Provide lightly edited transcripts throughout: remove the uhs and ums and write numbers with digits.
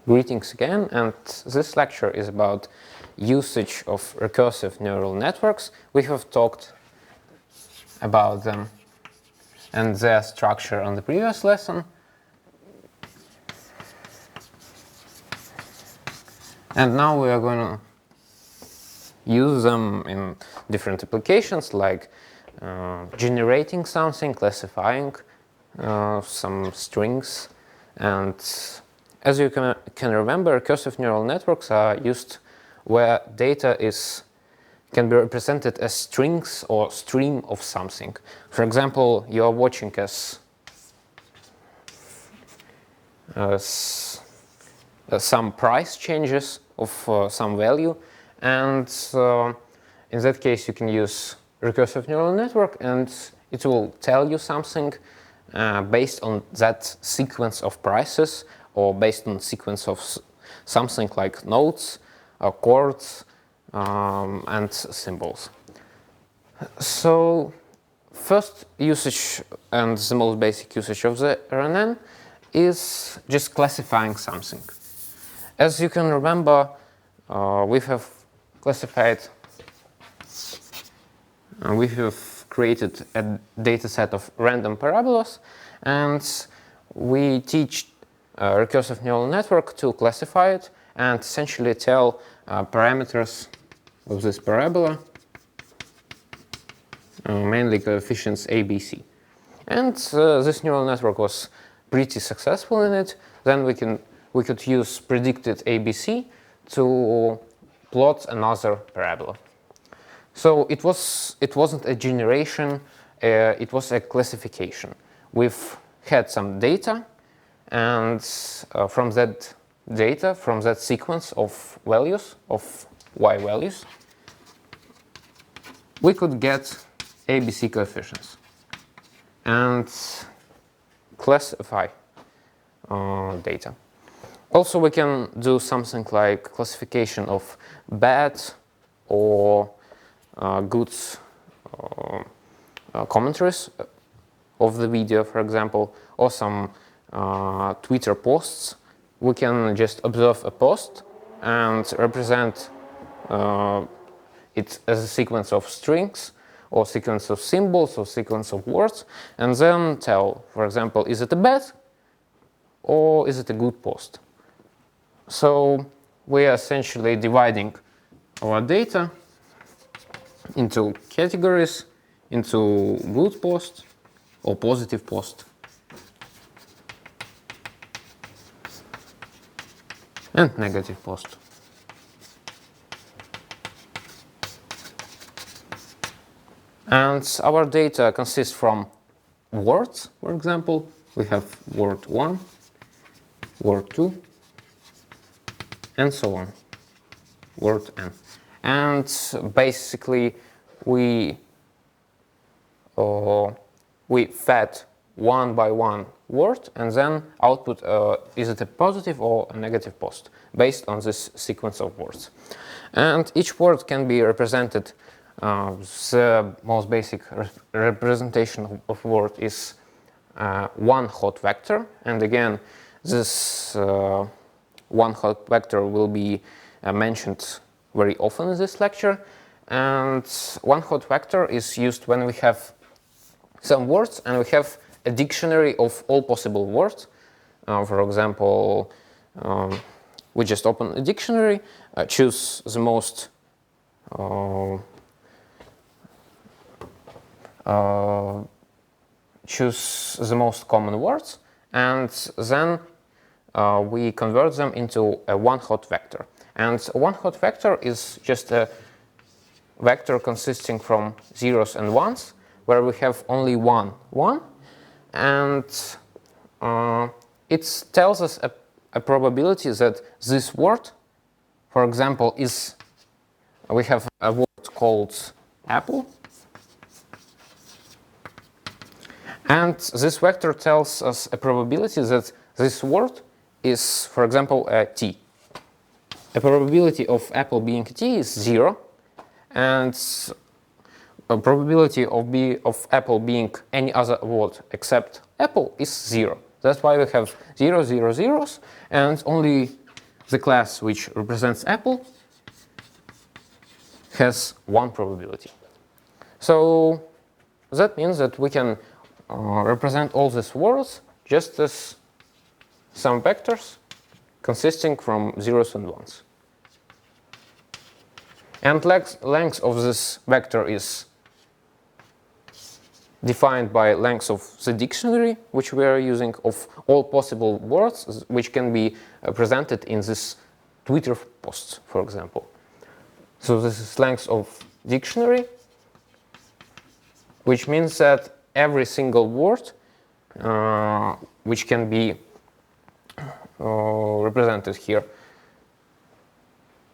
Greetings again, and this lecture is about usage of recursive neural networks. We have talked about them and their structure on the previous lesson. And now we are going to use them in different applications, like generating something, classifying some strings. And as you can remember, recursive neural networks are used where data can be represented as strings or stream of something. For example, you are watching some price changes of some value, and in that case you can use recursive neural network, and it will tell you something based on that sequence of prices, or based on sequence of something like notes, chords, and symbols. So first usage, and the most basic usage of the RNN, is just classifying something. As you can remember, we have created a data set of random parabolas, and we teach a recursive neural network to classify it and essentially tell parameters of this parabola, mainly coefficients a, b, c. And this neural network was pretty successful in it. Then we could use predicted ABC to plot another parabola. So it wasn't a generation, it was a classification. We've had some data, and from that data, from that sequence of values, of y values, we could get ABC coefficients and classify data. Also, we can do something like classification of bad or good commentaries of the video, for example, or some Twitter posts. We can just observe a post and represent it as a sequence of strings, or sequence of symbols, or sequence of words, and then tell, for example, is it a bad or is it a good post? So we are essentially dividing our data into categories, into good post or positive post, and negative post. And our data consists from words, for example. We have word 1, word 2, and so on, word n. And basically we fed one by one word, and then output is it a positive or a negative post based on this sequence of words. And each word can be represented. The most basic representation of word is one hot vector, and again this one hot vector will be mentioned very often in this lecture. And one hot vector is used when we have some words and we have a dictionary of all possible words. For example, we just open a dictionary, choose the most common words, and then we convert them into a one hot vector. And one hot vector is just a vector consisting from zeros and ones, where we have only one, and it tells us a probability that this word, for example, we have a word called apple, and this vector tells us a probability that this word is, for example, a T. A probability of apple being a T is 0, and a probability of apple being any other word except apple is 0. That's why we have 0, 0, zeros, and only the class which represents apple has one probability. So that means that we can represent all these words just as some vectors consisting from zeros and ones. And length of this vector is defined by length of the dictionary which we are using of all possible words which can be presented in this Twitter post, for example. So this is length of dictionary, which means that every single word which can be represented here,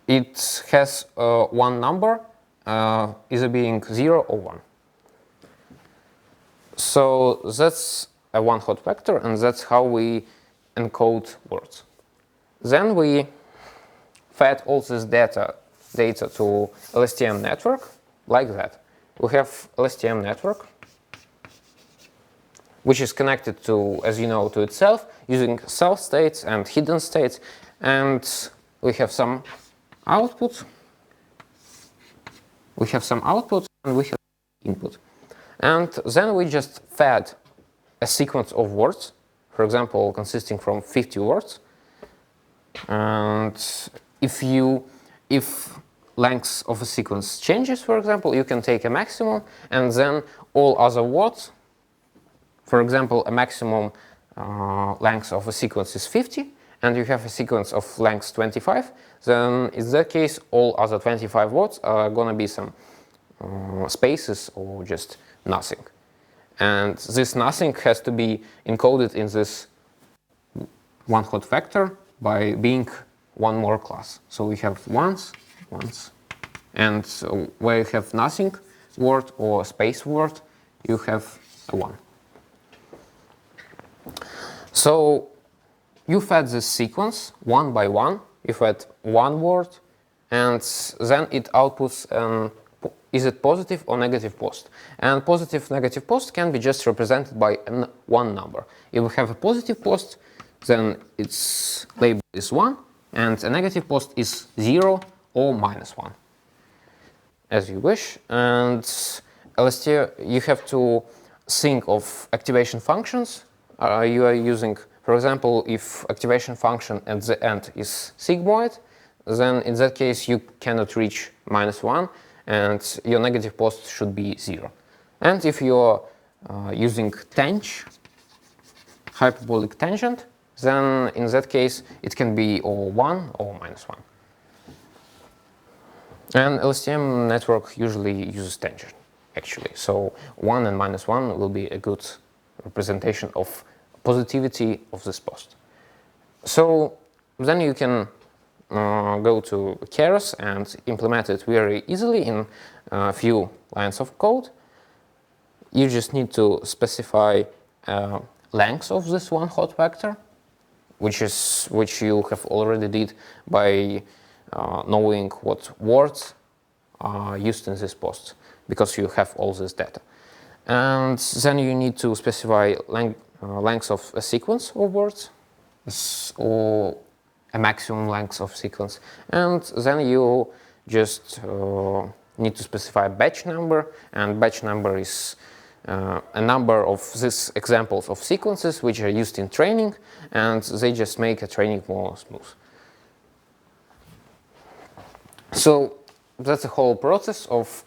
it has one number, either being 0 or 1. So that's a one-hot vector, and that's how we encode words. Then we fed all this data to LSTM network like that. We have LSTM network, which is connected to, as you know, to itself using self states and hidden states, and we have some output. We have some output and we have input. And then we just fed a sequence of words, for example, consisting from 50 words. And if length of a sequence changes, for example, you can take a maximum, and then all other words, for example, a maximum length of a sequence is 50, and you have a sequence of length 25, then in that case, all other 25 words are going to be some spaces or just nothing. And this nothing has to be encoded in this one-hot vector by being one more class. So we have ones, and where you have nothing word or space word, you have a 1. So you fed this sequence one by one, you fed one word, and then it outputs is it positive or negative post. And positive, negative post can be just represented by one number. If we have a positive post, then its label is 1, and a negative post is 0 or -1, as you wish. And LSTM, you have to think of activation functions you are using. For example, if activation function at the end is sigmoid, then in that case you cannot reach -1, and your negative post should be 0. And if you're using tanh, hyperbolic tangent, then in that case it can be or 1 or -1. And LSTM network usually uses tangent, actually. So 1 and -1 will be a good representation of positivity of this post. So then you can go to Keras and implement it very easily in a few lines of code. You just need to specify length of this one-hot vector, which you have already did by knowing what words are used in this post, because you have all this data. And then you need to specify length of a sequence of words, or a maximum length of sequence. And then you just need to specify a batch number, and batch number is a number of these examples of sequences which are used in training, and they just make a training more smooth. So that's the whole process of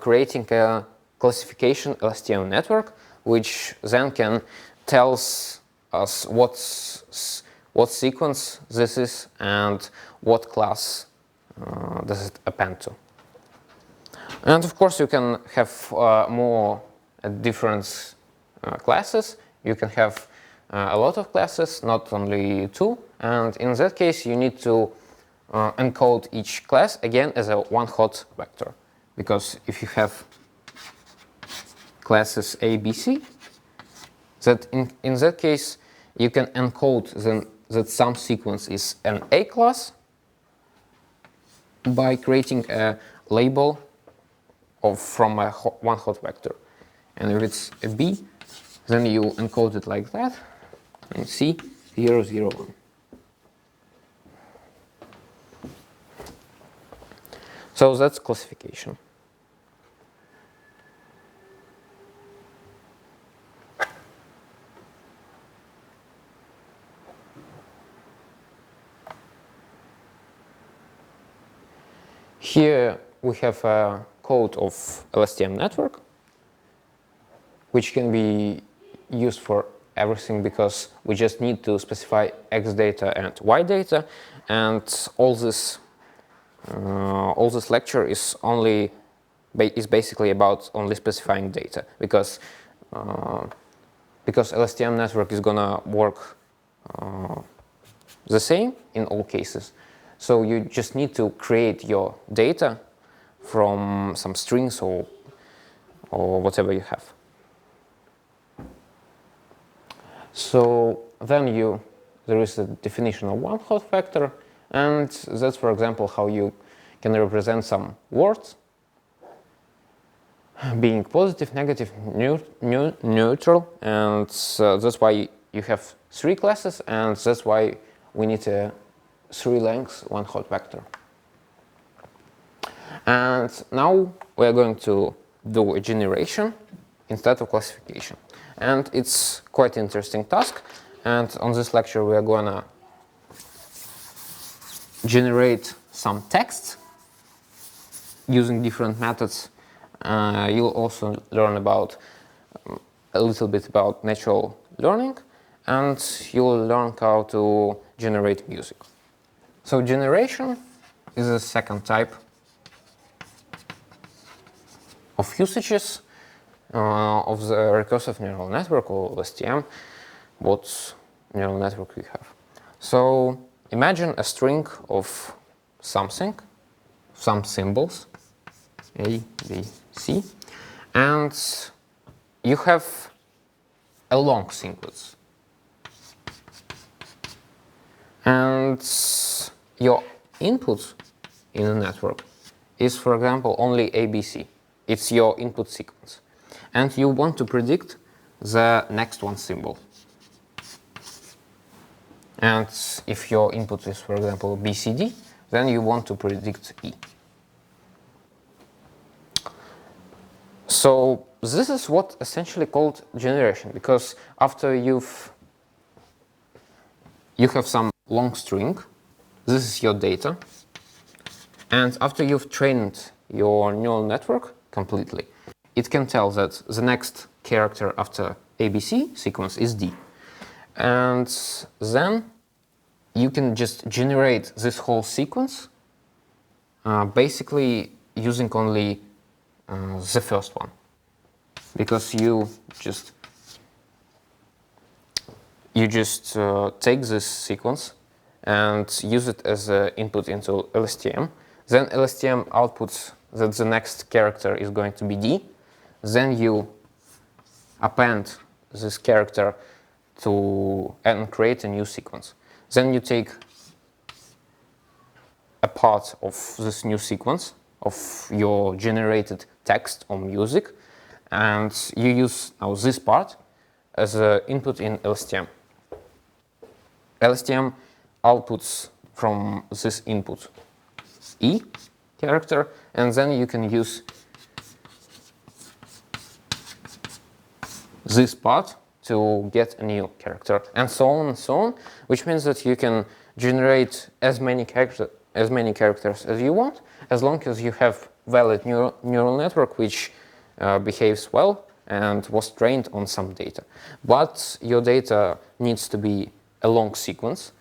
creating a classification LSTM network, which then can tell us what sequence this is and what class does it append to. And of course you can have more different classes. You can have a lot of classes, not only 2, and in that case you need to encode each class again as a one-hot vector, because if you have classes A, B, C, that in that case you can encode that some sequence is an A class by creating a label from a one-hot vector. And if it's a B, then you encode it like that, and C, 0, 0, 1. So that's classification. Here we have a code of LSTM network, which can be used for everything because we just need to specify X data and Y data, and all this lecture is basically about only specifying data, because LSTM network is gonna work the same in all cases. So you just need to create your data from some strings or whatever you have. So then there is a definition of one hot vector, and that's, for example, how you can represent some words being positive, negative, neutral, and that's why you have 3 classes, and that's why we need a 3 lengths one hot vector. And now we are going to do a generation instead of classification, and it's quite an interesting task. And on this lecture we are gonna generate some text using different methods. You'll also learn about a little bit about natural learning, and you'll learn how to generate music. So generation is a second type of usages of the recursive neural network, or LSTM, what neural network we have. So imagine a string of something, some symbols, A, B, C, and you have a long sequence. And your input in a network is, for example, only ABC. It's your input sequence. And you want to predict the next one symbol. And if your input is, for example, BCD, then you want to predict E. So this is what essentially called generation, because after you have some long string, this is your data, and after you've trained your neural network completely, it can tell that the next character after ABC sequence is D. And then you can just generate this whole sequence basically using only the first one, because you just take this sequence and use it as an input into LSTM. Then LSTM outputs that the next character is going to be D. Then you append this character and create a new sequence. Then you take a part of this new sequence of your generated text or music, and you use now this part as an input in LSTM. LSTM outputs from this input E character, and then you can use this part to get a new character, and so on, which means that you can generate as many characters as you want, as long as you have valid neural network which behaves well and was trained on some data. But your data needs to be a long sequence,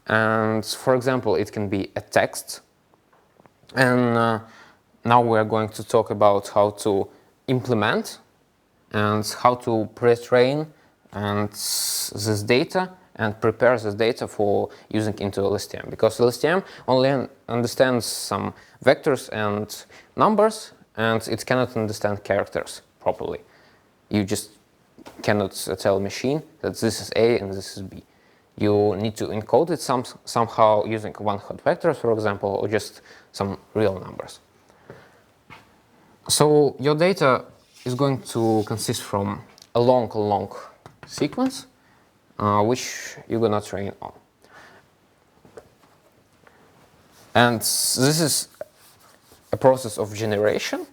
and for example, it can be a text. And now we are going to talk about how to implement and how to pre-train and this data and prepare this data for using into LSTM, because LSTM only understands some vectors and numbers, and it cannot understand characters properly. You just cannot tell a machine that this is A and this is B. You need to encode it somehow using one-hot vectors, for example, or just some real numbers. So your data is going to consist from a long sequence, which you're gonna train on. And this is a process of generation.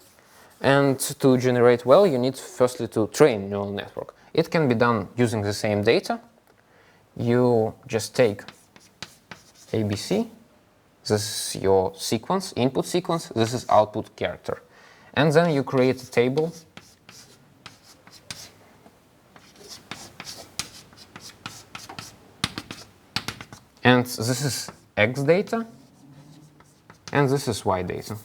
And to generate well, you need firstly to train neural network. It can be done using the same data. You just take ABC. This is your sequence, input sequence. This is output character. And then you create a table. And this is X data. And this is Y data.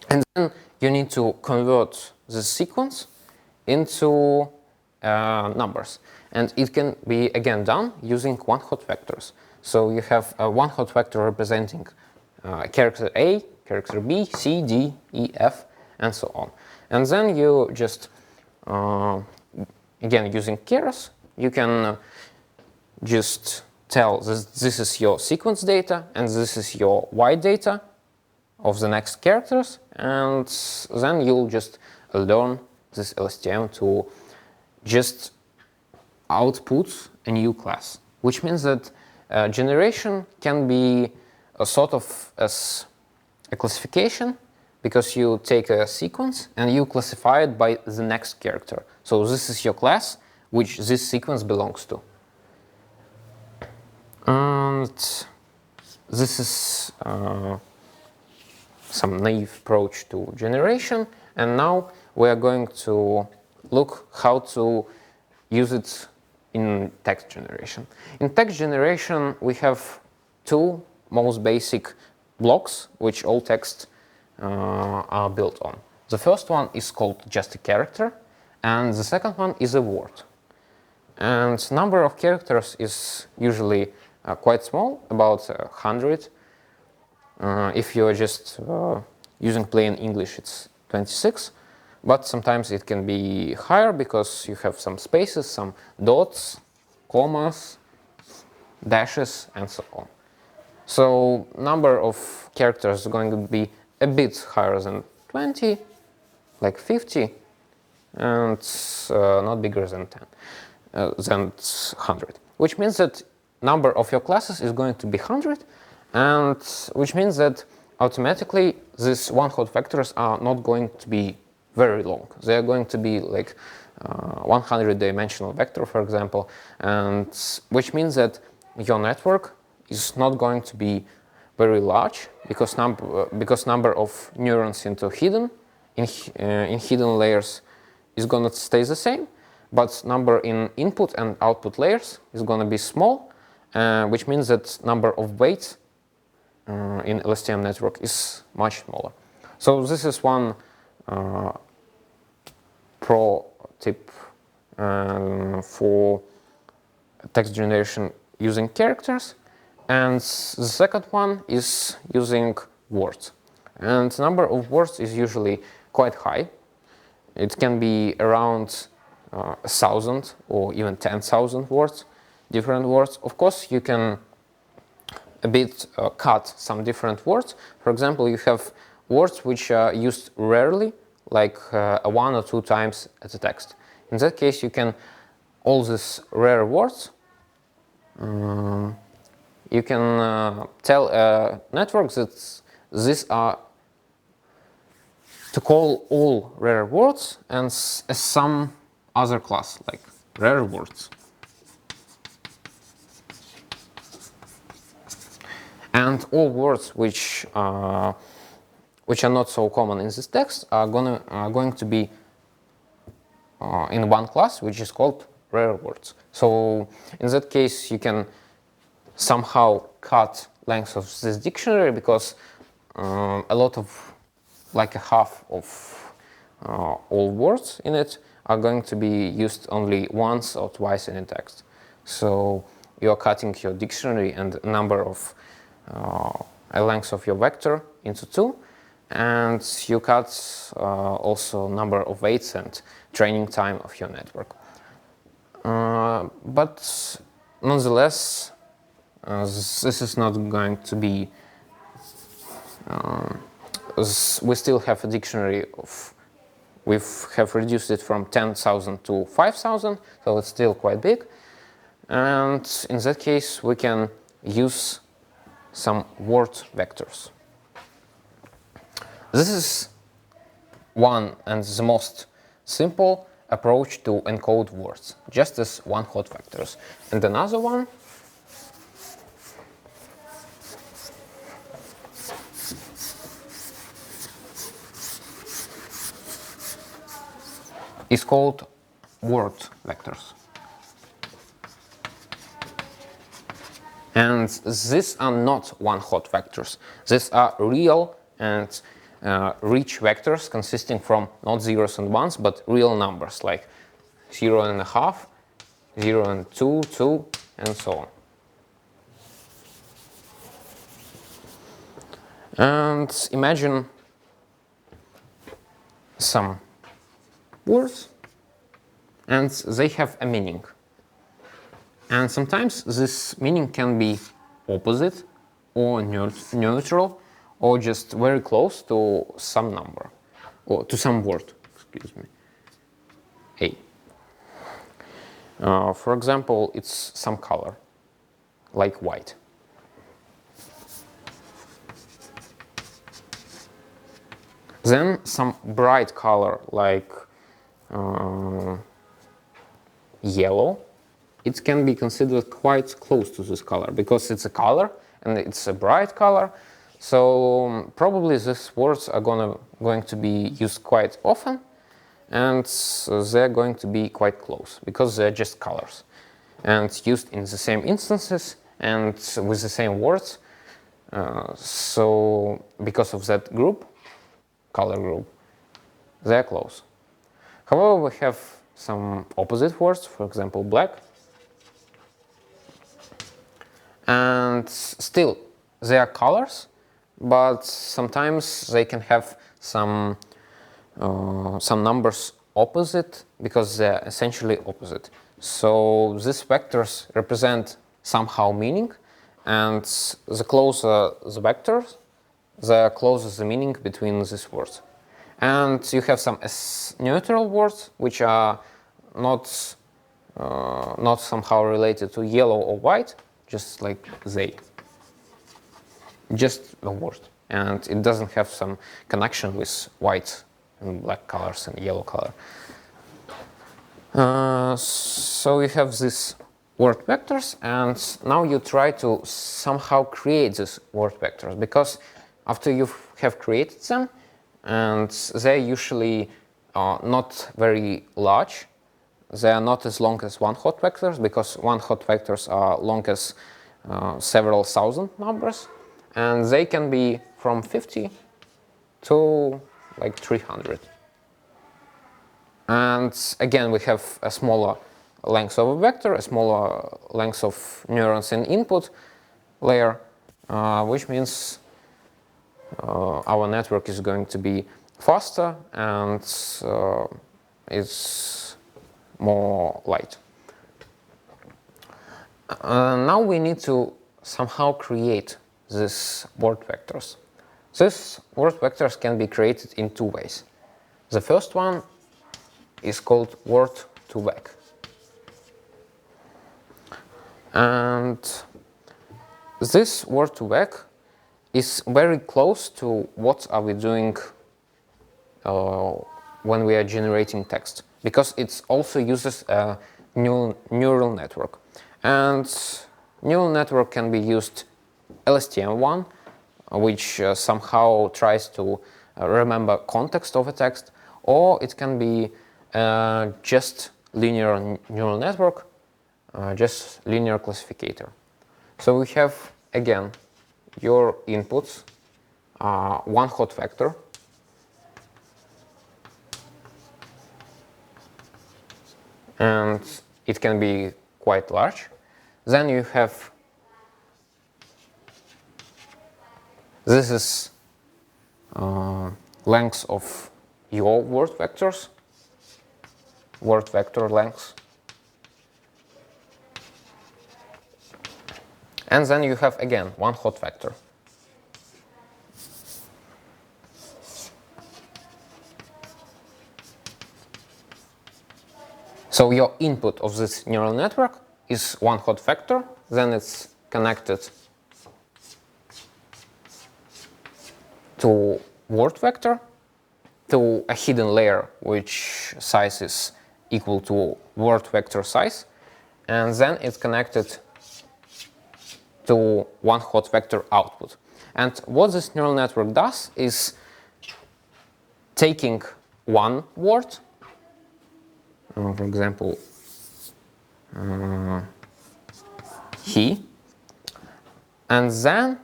And then you need to convert the sequence into numbers. And it can be, again, done using one-hot vectors. So you have a one-hot vector representing character A, character B, C, D, E, F, and so on. And then you just, again, using keras, you can just tell this is your sequence data, and this is your Y data of the next characters, and then you'll just learn this LSTM to just output a new class, which means that generation can be a sort of as a classification, because you take a sequence and you classify it by the next character. So this is your class which this sequence belongs to. And this is some naive approach to generation. And now we are going to look how to use it in text generation. In text generation, we have two most basic blocks which all texts are built on. The first one is called just a character, and the second one is a word. And number of characters is usually quite small, about 100. If you are just using plain English, it's 26. But sometimes it can be higher because you have some spaces, some dots, commas, dashes, and so on. So number of characters is going to be a bit higher than 20, like 50, and not bigger than 100. Which means that number of your classes is going to be 100, and which means that automatically these one-hot vectors are not going to be very long. They are going to be like 100-dimensional vector, for example, and which means that your network is not going to be very large because number of neurons into hidden in hidden layers is going to stay the same, but number in input and output layers is going to be small, which means that number of weights in LSTM network is much smaller. So this is one pro tip for text generation using characters, and the second one is using words. And the number of words is usually quite high. It can be around 1,000 or even 10,000 words, different words. Of course, you can a bit cut some different words. For example, you have words which are used rarely, like 1 or 2 times as a text. In that case, you can all these rare words. You can tell a network that these are to call all rare words and as some other class, like rare words. And all words which are not so common in this text are going to be in one class, which is called rare words. So in that case, you can somehow cut length of this dictionary, because a lot of, like a half of all words in it are going to be used only once or twice in a text. So you are cutting your dictionary and number of a length of your vector into 2, and you cut also number of weights and training time of your network. But nonetheless, this is not going to be. We still have a dictionary of. We have reduced it from 10,000 to 5,000, so it's still quite big. And in that case, we can use some word vectors. This is one and the most simple approach to encode words, just as one hot vectors. And another one is called word vectors. And these are not one hot vectors. These are real and rich vectors consisting from not zeros and ones, but real numbers like 0.5, 0 and 2, 2, and so on. And imagine some words, and they have a meaning. And sometimes this meaning can be opposite or neutral or just very close to some number or to some word, excuse me, A. For example, it's some color, like white. Then some bright color, like yellow. It can be considered quite close to this color because it's a color and it's a bright color. So probably these words are going to be used quite often, and they're going to be quite close because they're just colors and used in the same instances and with the same words. So because of that group, color group, they're close. However, we have some opposite words, for example, black. And still, they are colors, but sometimes they can have some numbers opposite because they're essentially opposite. So these vectors represent somehow meaning, and the closer the vectors, the closer the meaning between these words. And you have some neutral words which are not somehow related to yellow or white, just like they. Just a word, and it doesn't have some connection with white and black colors and yellow color. So you have these word vectors, and now you try to somehow create these word vectors, because after you have created them, and they're usually not very large. They are not as long as one hot vectors, because one hot vectors are long as several thousand numbers, and they can be from 50 to like 300. And again, we have a smaller length of a vector, a smaller length of neurons in input layer, which means our network is going to be faster and it's more light. Now we need to somehow create these word vectors. These word vectors can be created in two ways. The first one is called word2vec. And this word2vec is very close to what are we doing when we are generating text, because it also uses a neural network. And neural network can be used LSTM1, which somehow tries to remember context of a text, or it can be just linear neural network, just linear classificator. So we have, again, your inputs, one hot vector, and it can be quite large. Then you have, this is length of your word vectors, word vector length. And then you have, again, one hot vector. So your input of this neural network is one hot vector, then it's connected to word vector to a hidden layer which size is equal to word vector size, and then it's connected to one hot vector output. And what this neural network does is taking one word, for example, he, and then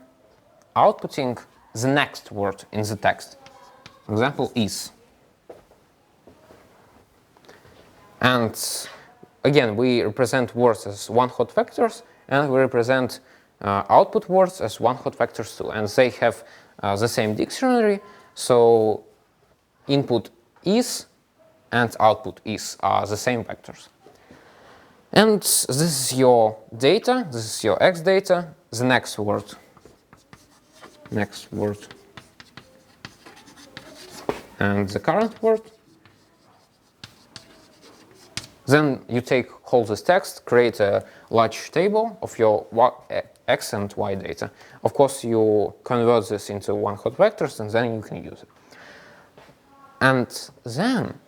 outputting the next word in the text. For example, is. And again, we represent words as one hot vectors, and we represent output words as one hot vectors too. And they have the same dictionary, so input is and output is are the same vectors. And this is your data, this is your x data, the next word, and the current word. Then you take all this text, create a large table of your x and y data. Of course, you convert this into one hot vectors, and then you can use it. And then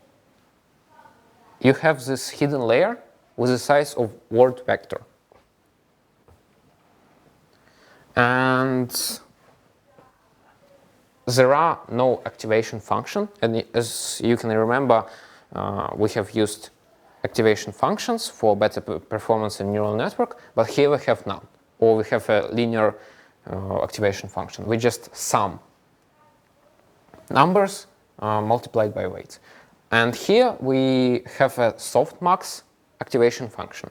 you have this hidden layer with the size of word vector. And there are no activation function. And as you can remember, we have used activation functions for better performance in neural network, but here we have none, or we have a linear activation function. We just sum numbers multiplied by weights. And here we have a softmax activation function.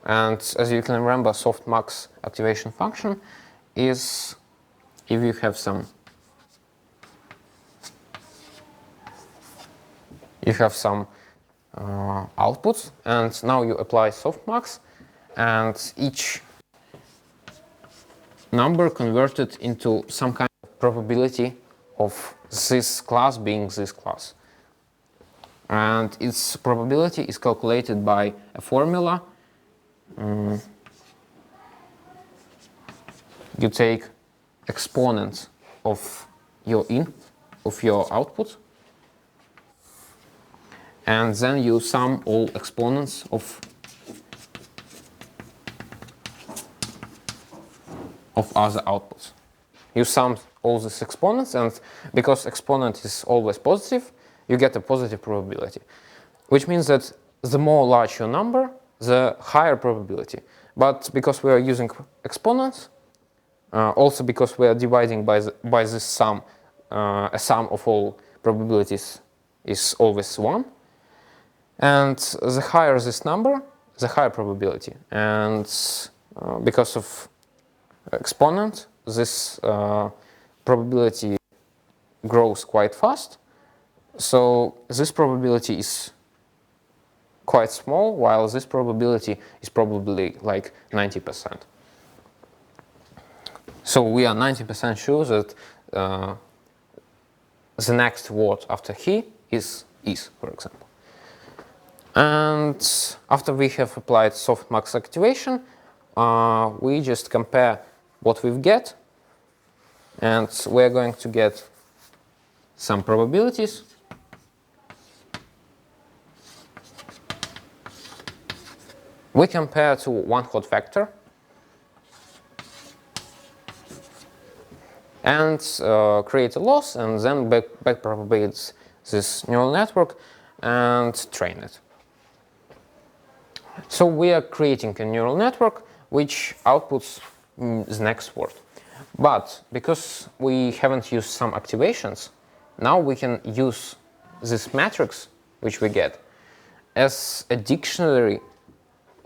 And as you can remember, softmax activation function is if you have some outputs, and now you apply softmax, and each number converted into some kind of probability of this class being this class. And its probability is calculated by a formula. You take exponents of your output, and then you sum all exponents of other outputs. You sum all these exponents, and because exponent is always positive, you get a positive probability, which means that the more large your number, the higher probability. But because we are using exponents, also because we are dividing by this sum, a sum of all probabilities is always 1. And the higher this number, the higher probability. And because of exponent, this probability grows quite fast. So this probability is quite small, while this probability is probably like 90%. So we are 90% sure that the next word after he is, for example. And after we have applied softmax activation, we just compare what we get, and we're going to get some probabilities. We compare to one hot vector and create a loss, and then backpropagate this neural network and train it. So we are creating a neural network which outputs the next word. But because we haven't used some activations, now we can use this matrix which we get as a dictionary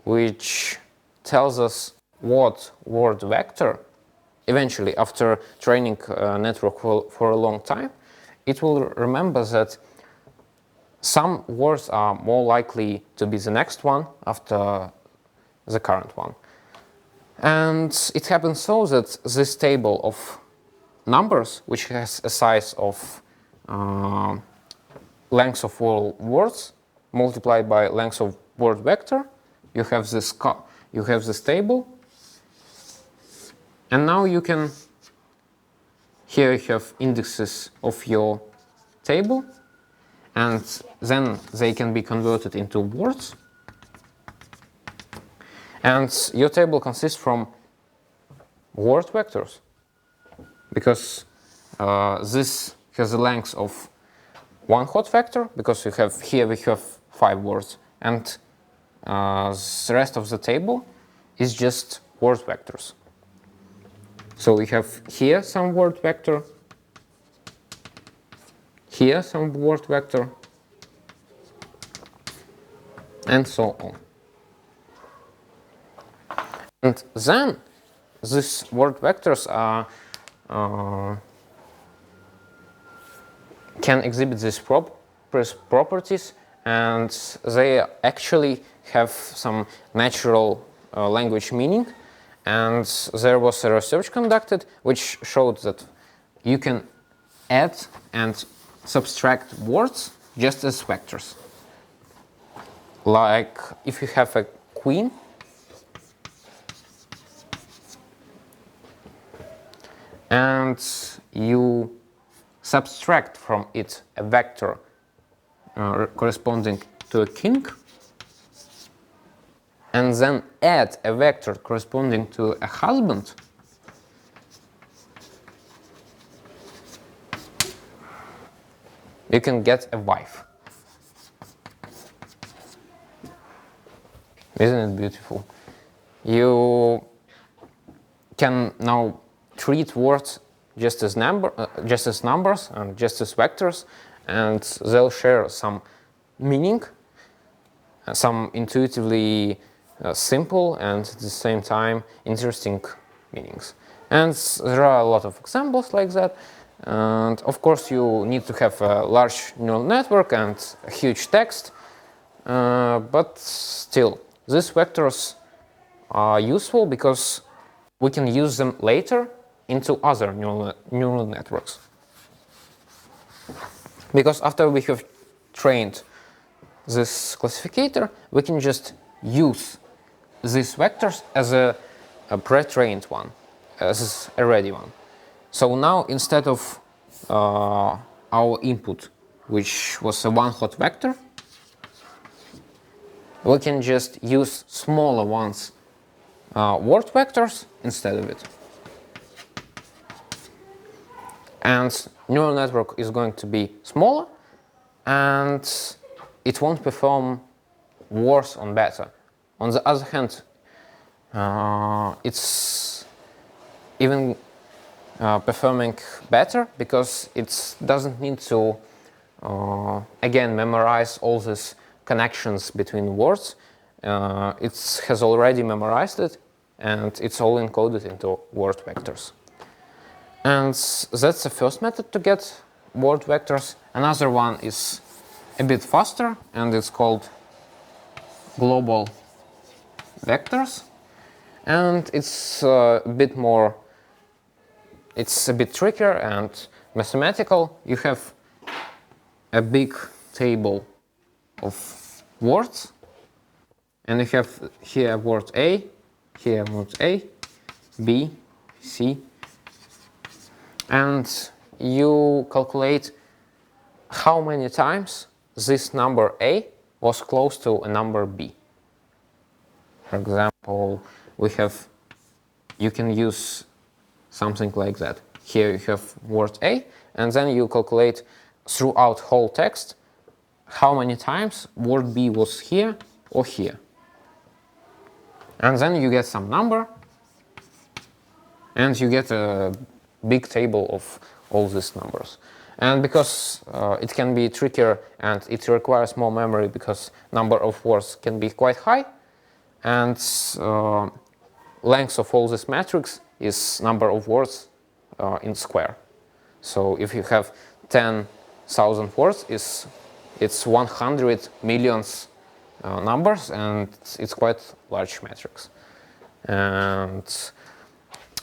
which tells us what word vector, eventually after training a network for a long time, it will remember that some words are more likely to be the next one after the current one. And it happens so that this table of numbers, which has a size of length of all words multiplied by length of word vector, you have this table, and now you can here you have indexes of your table, and then they can be converted into words. And your table consists from word vectors, because this has a length of one hot vector, because we have 5 words, and the rest of the table is just word vectors. So we have here some word vector, here some word vector, and so on. And then these word vectors can exhibit these properties, and they actually have some natural language meaning. And there was a research conducted which showed that you can add and subtract words just as vectors. Like if you have a queen, and you subtract from it a vector corresponding to a king, and then add a vector corresponding to a husband, you can get a wife. Isn't it beautiful? You can now treat words just as numbers and just as vectors, and they'll share some meaning, some intuitively simple and at the same time interesting meanings. And there are a lot of examples like that. And of course you need to have a large neural network and a huge text, but still these vectors are useful because we can use them later into other neural networks. Because after we have trained this classificator, we can just use these vectors as a pre-trained one, as a ready one. So now instead of our input, which was a one-hot vector, we can just use smaller ones, word vectors, instead of it. And neural network is going to be smaller, and it won't perform worse or better. On the other hand, it's even performing better because it doesn't need to again memorize all these connections between words. It has already memorized it, and it's all encoded into word vectors. And that's the first method to get word vectors. Another one is a bit faster, and it's called global vectors. And it's a bit more, it's a bit trickier and mathematical. You have a big table of words, and you have here word A, here word A, B, C, and you calculate how many times this number A was close to a number B. For example, you can use something like that. Here you have word A, and then you calculate throughout whole text how many times word B was here or here. And then you get some number, and you get a big table of all these numbers. And because it can be trickier and it requires more memory because number of words can be quite high, and length of all this matrix is number of words in square. So if you have 10,000 words, it's 100 million numbers, and it's quite large matrix.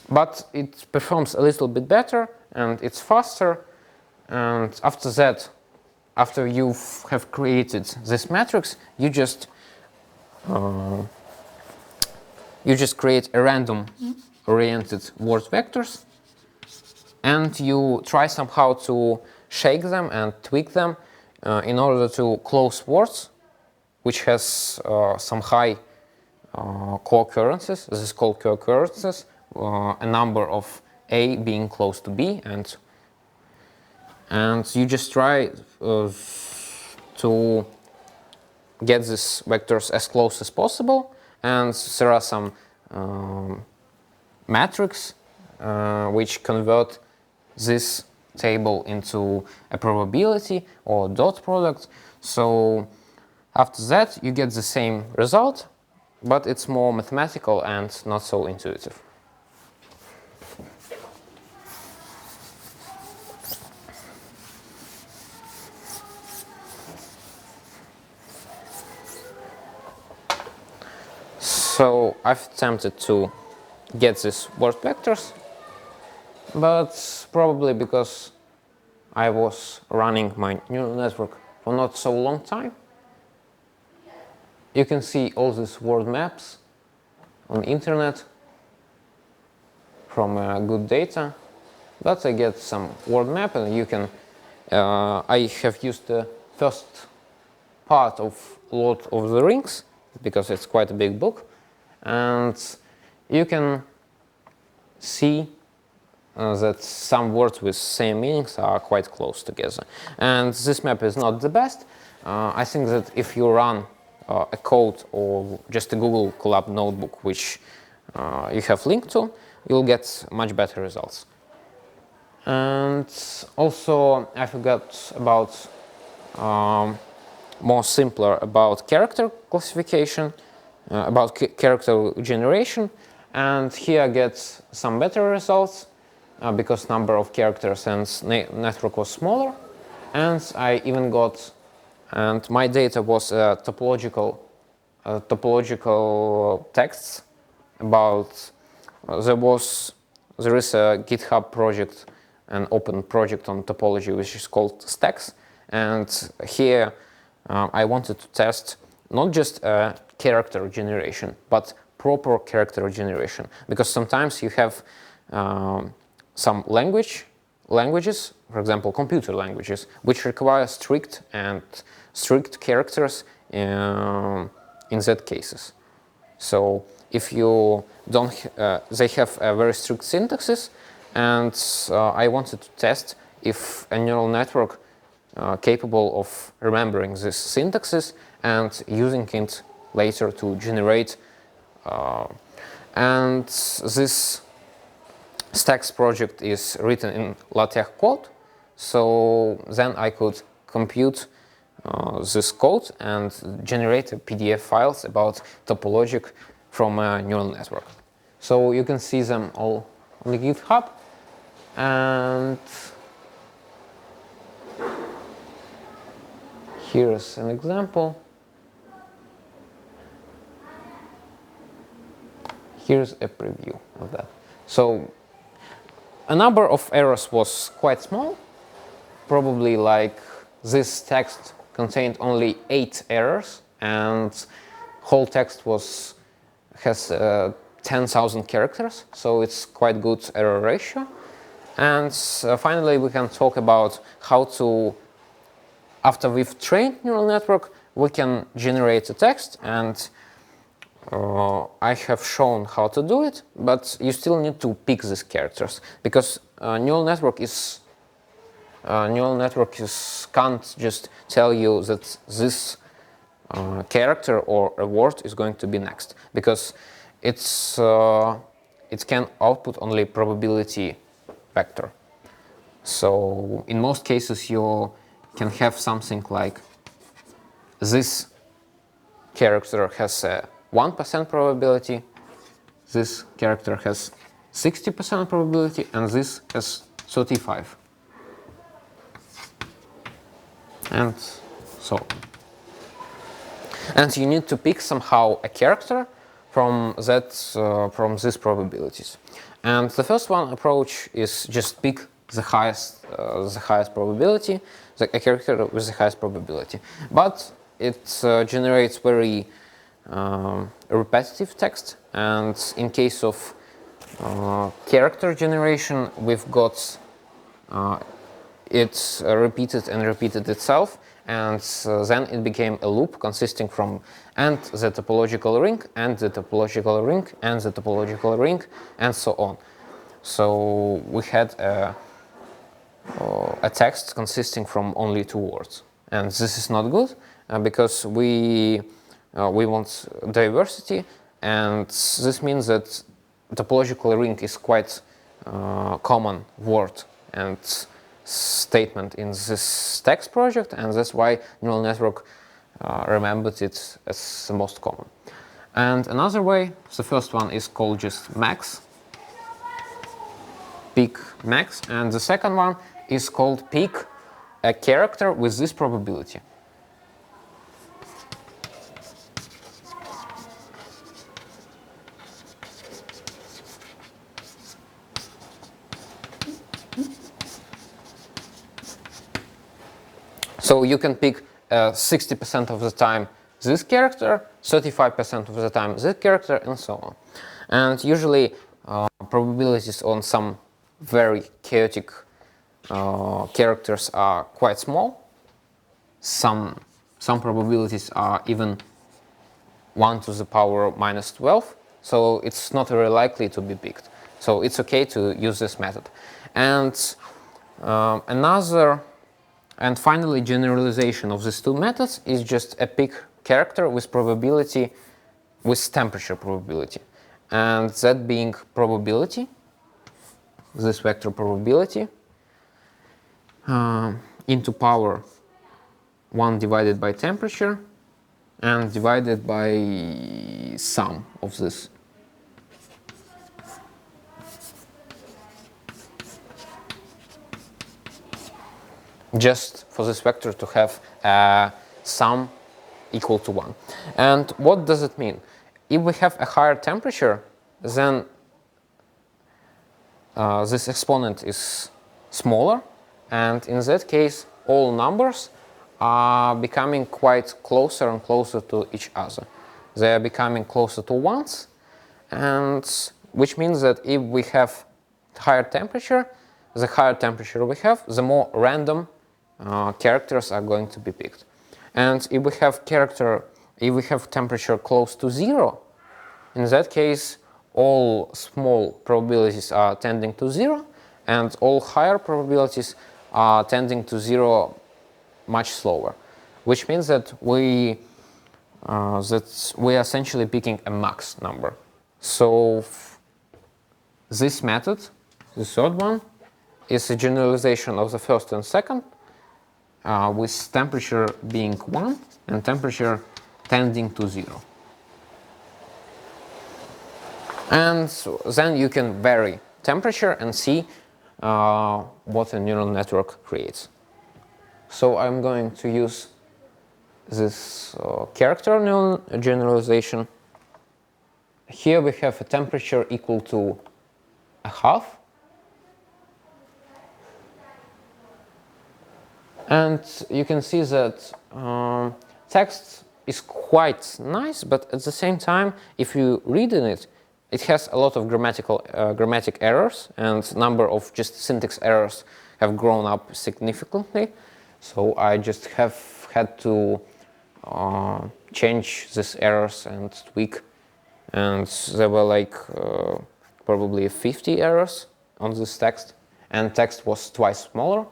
But it performs a little bit better, and it's faster. And after that, after you have created this matrix, you just create a random oriented word vectors, and you try somehow to shake them and tweak them in order to close words which has some high co-occurrences. This is called co-occurrences, a number of A being close to B, and you just try to get these vectors as close as possible, and there are some metrics which convert this table into a probability or dot product. So after that you get the same result, but it's more mathematical and not so intuitive. So I've attempted to get these word vectors, but probably because I was running my neural network for not so long time. You can see all these word maps on internet from good data, but I get some word map, and you can I have used the first part of Lord of the Rings because it's quite a big book, and you can see that some words with same meanings are quite close together. And this map is not the best. I think that if you run a code or just a Google Colab notebook which you have linked to, you'll get much better results. And also I forgot about more simpler about character classification, about character generation, and here I get some better results because number of characters and network was smaller, and I even got, and my data was topological texts about, there is a GitHub project, an open project on topology which is called Stacks, and here I wanted to test not just character generation but proper character generation, because sometimes you have some languages, for example computer languages, which require strict characters in that cases. So if you don't, they have a very strict syntaxes, and I wanted to test if a neural network capable of remembering these syntaxes and using it later to generate. And this Stacks project is written in LaTeX code, so then I could compute this code and generate PDF files about topologic from a neural network. So you can see them all on the GitHub, and here's an example. Here's a preview of that. So a number of errors was quite small, probably like this text contained only 8 errors, and whole text has 10,000 characters, so it's quite good error ratio. And finally we can talk about how to, after we've trained neural network, we can generate a text, and I have shown how to do it, but you still need to pick these characters, because neural network can't just tell you that this character or a word is going to be next, because it can output only probability vector. So in most cases you can have something like this character has a 1% probability, this character has 60% probability, and this has 35. And so on. And you need to pick somehow a character from these probabilities. And the first one approach is just pick the highest probability, a character with the highest probability. But it generates very repetitive text, and in case of character generation we've got it repeated and repeated itself, and then it became a loop consisting from and the topological ring, and the topological ring, and the topological ring, and so on. So we had a text consisting from only 2 words, and this is not good because we want diversity, and this means that topological ring is quite common word and statement in this text project, and that's why neural network remembered it as the most common. And another way, the first one is called just max, pick max, and the second one is called pick a character with this probability. So you can pick 60% of the time this character, 35% of the time this character, and so on. And usually probabilities on some very chaotic characters are quite small. Some probabilities are even 1 to the power minus 12, so it's not very likely to be picked. So it's okay to use this method. And and finally, generalization of these 2 methods is just a pick character with probability, with temperature probability. And that being probability, this vector probability, into power 1 divided by temperature and divided by sum of this. Just for this vector to have a sum equal to 1. And what does it mean? If we have a higher temperature, then this exponent is smaller, and in that case all numbers are becoming quite closer and closer to each other. They are becoming closer to 1s, and which means that if we have higher temperature, the higher temperature we have, the more random characters are going to be picked. And if we have temperature close to 0, in that case all small probabilities are tending to 0, and all higher probabilities are tending to 0 much slower, which means that we are essentially picking a max number. So this method, the third one, is a generalization of the first and second, with temperature being 1 and temperature tending to 0. And then you can vary temperature and see what a neural network creates. So I'm going to use this character neural generalization. Here we have a temperature equal to 1/2. And you can see that text is quite nice, but at the same time, if you read in it, it has a lot of grammatic errors, and number of just syntax errors have grown up significantly. So I just have had to change these errors and tweak, and there were like probably 50 errors on this text, and text was twice smaller.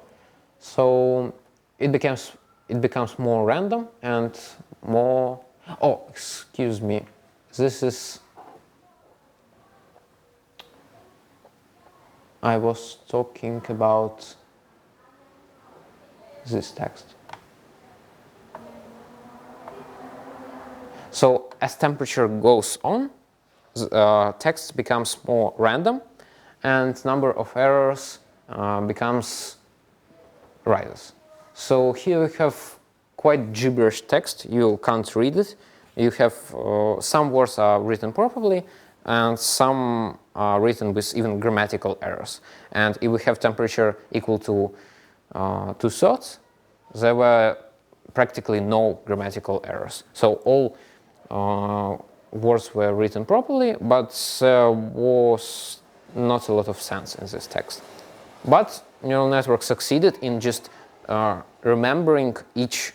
So it becomes more random and more. Oh, excuse me. This is. I was talking about this text. So as temperature goes on, text becomes more random, and number of errors becomes rises. So here we have quite gibberish text. You can't read it. You have some words are written properly, and some are written with even grammatical errors. And if we have temperature equal to 2/3, there were practically no grammatical errors. So all words were written properly, but there was not a lot of sense in this text. But neural network succeeded in just remembering each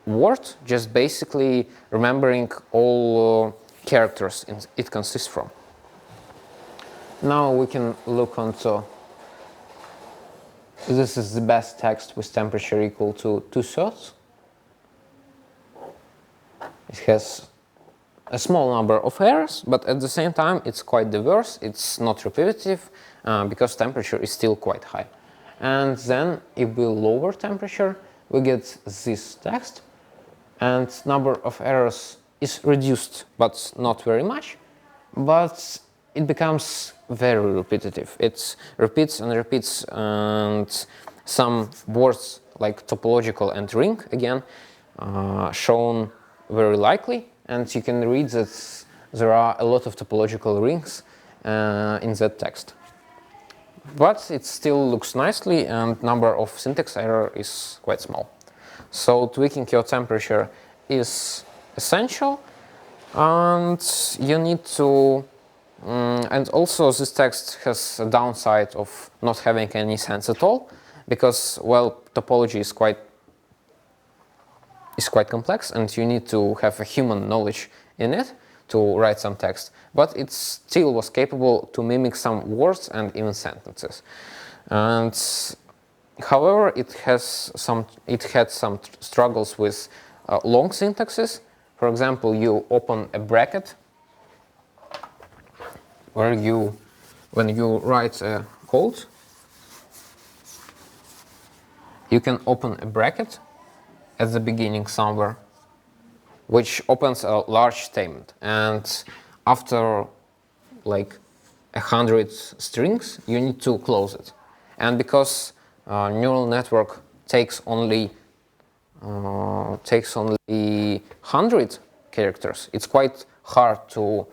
word, just basically remembering all characters it consists from. Now we can look onto, this is the best text with temperature equal to 2/3. It has a small number of errors, but at the same time it's quite diverse, it's not repetitive, because temperature is still quite high. And then if we lower temperature, we get this text, and number of errors is reduced, but not very much, but it becomes very repetitive. It repeats and repeats, and some words like topological and ring again shown very likely, and you can read that there are a lot of topological rings in that text. But it still looks nicely, and number of syntax error is quite small. So tweaking your temperature is essential, and you need to and also this text has a downside of not having any sense at all, because, well, topology is quite complex, and you need to have a human knowledge in it to write some text. But it still was capable to mimic some words and even sentences. And however, it had some struggles with long syntaxes. For example, you open a bracket where when you write a code, you can open a bracket at the beginning somewhere, which opens a large statement, and after like 100 strings, you need to close it. And because neural network takes only 100 characters, it's quite hard to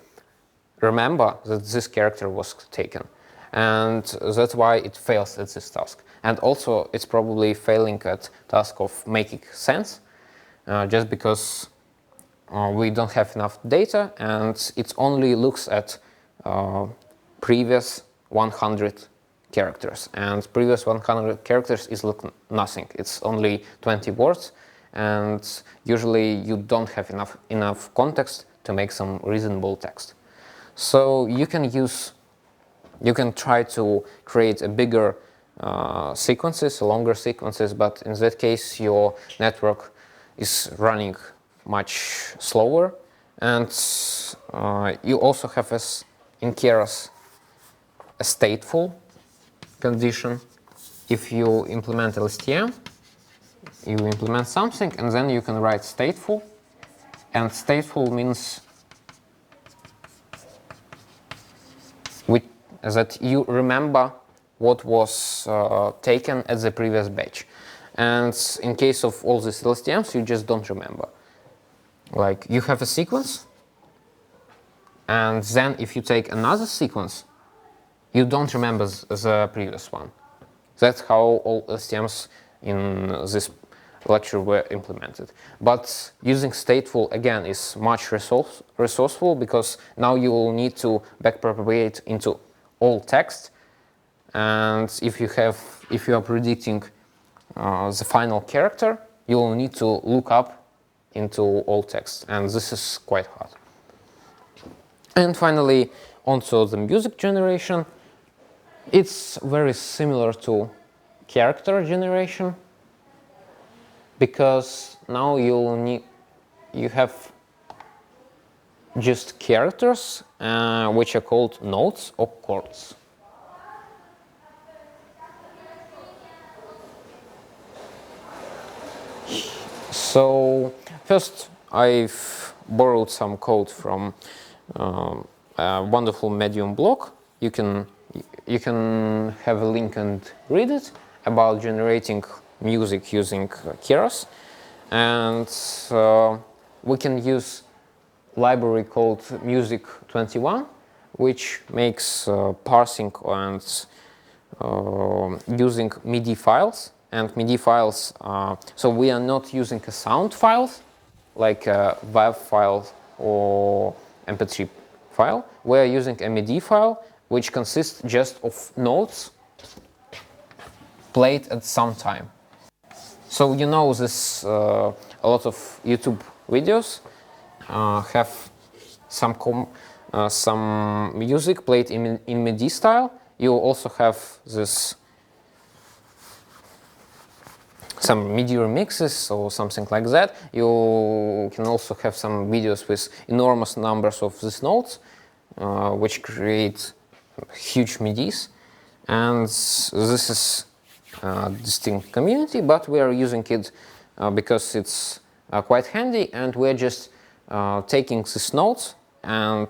remember that this character was taken, and that's why it fails at this task. And also, it's probably failing at task of making sense, just because we don't have enough data, and it only looks at previous 100 characters. And previous 100 characters is nothing. It's only 20 words, and usually you don't have enough context to make some reasonable text. So you can try to create a bigger sequences, longer sequences, but in that case your network is running much slower, and you also have in Keras a stateful condition. If you implement LSTM, you implement something and then you can write stateful, and stateful means that you remember what was taken at the previous batch. And in case of all these LSTMs, you just don't remember. Like, you have a sequence, and then if you take another sequence, you don't remember the previous one. That's how all LSTMs in this lecture were implemented. But using stateful, again, is much resourceful, because now you will need to backpropagate into all text, and if you are predicting the final character, you will need to look up into all text, and this is quite hard. And finally, onto the music generation. It's very similar to character generation, because now you have just characters which are called notes or chords. So first, I've borrowed some code from a wonderful Medium blog. You can have a link and read it about generating music using Keras, and we can use library called Music21, which makes parsing and using MIDI files. And MIDI files, so we are not using a sound file, like a WAV file or MP3 file. We are using a MIDI file, which consists just of notes played at some time. So you know this, a lot of YouTube videos have some music played in MIDI style. You also have this some MIDI remixes or something like that. You can also have some videos with enormous numbers of these notes, which create huge MIDIs. And this is a distinct community, but we are using it because it's quite handy, and we're just taking these notes, and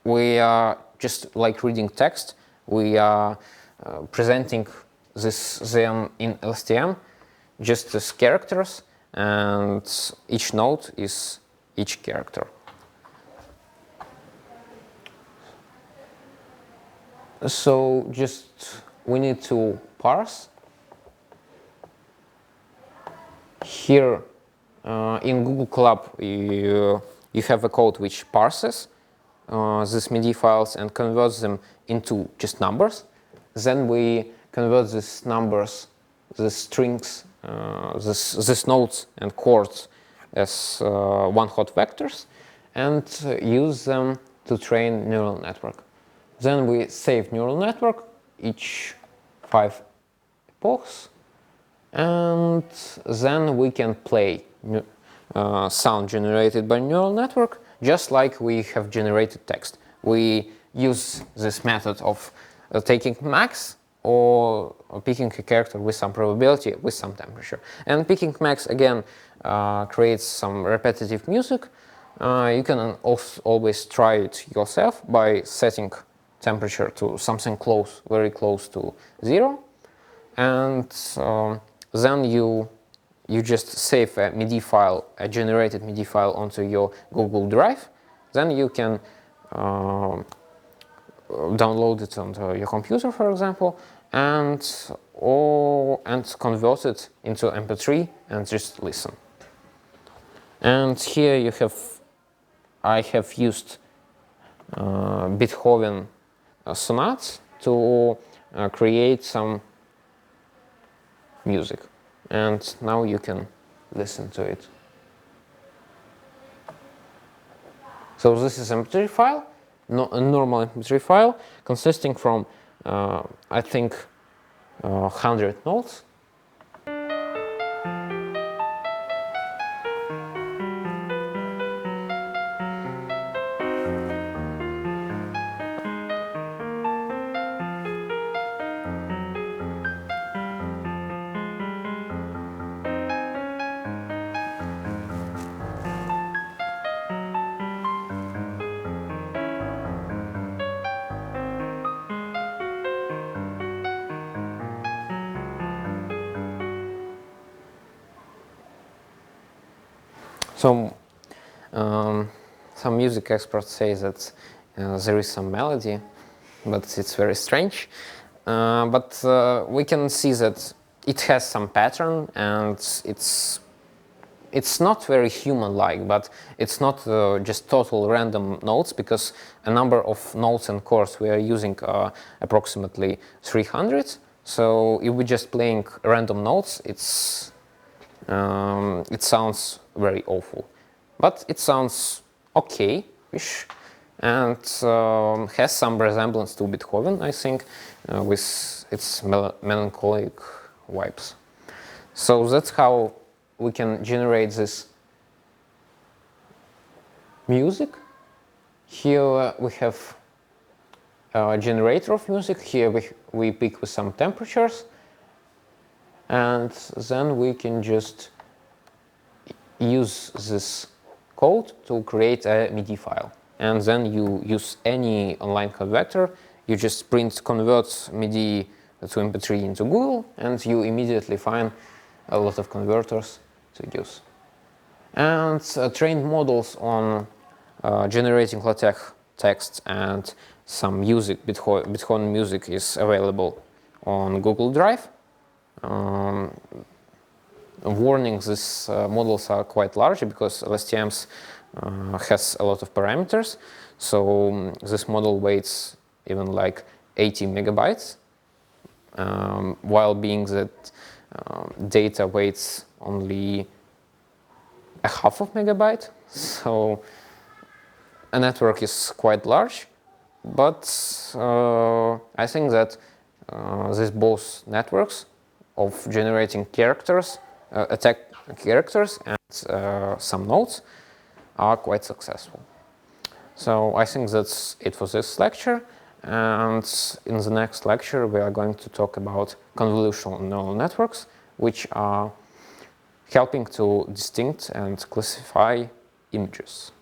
we are just like reading text. We are presenting them in LSTM just as characters, and each note is each character. So just we need to parse. Here in Google Colab you have a code which parses these MIDI files and converts them into just numbers. Then we convert these numbers, the strings, these notes and chords as one-hot vectors, and use them to train neural network. Then we save neural network each 5 epochs, and then we can play sound generated by neural network just like we have generated text. We use this method of taking max or picking a character with some probability, with some temperature. And picking max again creates some repetitive music. You can also always try it yourself by setting temperature to something close, very close to 0. And then you just save a MIDI file, a generated MIDI file onto your Google Drive. Then you can download it onto your computer, for example, and convert it into MP3 and just listen. And here I have used Beethoven sonatas to create some music, and now you can listen to it. So this is MP3 file, a normal MP3 file consisting from I think 100 notes. So some music experts say that there is some melody, but it's very strange. But we can see that it has some pattern, and it's not very human-like, but it's not just total random notes, because a number of notes and chords we are using are approximately 300. So if we're just playing random notes, it sounds very awful, but it sounds okay-ish, and has some resemblance to Beethoven, I think, with its melancholic vibes. So that's how we can generate this music. Here we have a generator of music. Here we pick with some temperatures, and then we can just use this code to create a MIDI file. And then you use any online converter. You just convert MIDI to MP3 into Google, and you immediately find a lot of converters to use. And trained models on generating LaTeX text and some music, Beethoven music, is available on Google Drive. Warning, these models are quite large because LSTM has a lot of parameters. So this model weighs even like 80 megabytes. while being that data weighs only a half of megabyte. So a network is quite large, but I think that these both networks of generating characters, attack characters and some nodes are quite successful. So I think that's it for this lecture, and in the next lecture we are going to talk about convolutional neural networks, which are helping to distinct and classify images.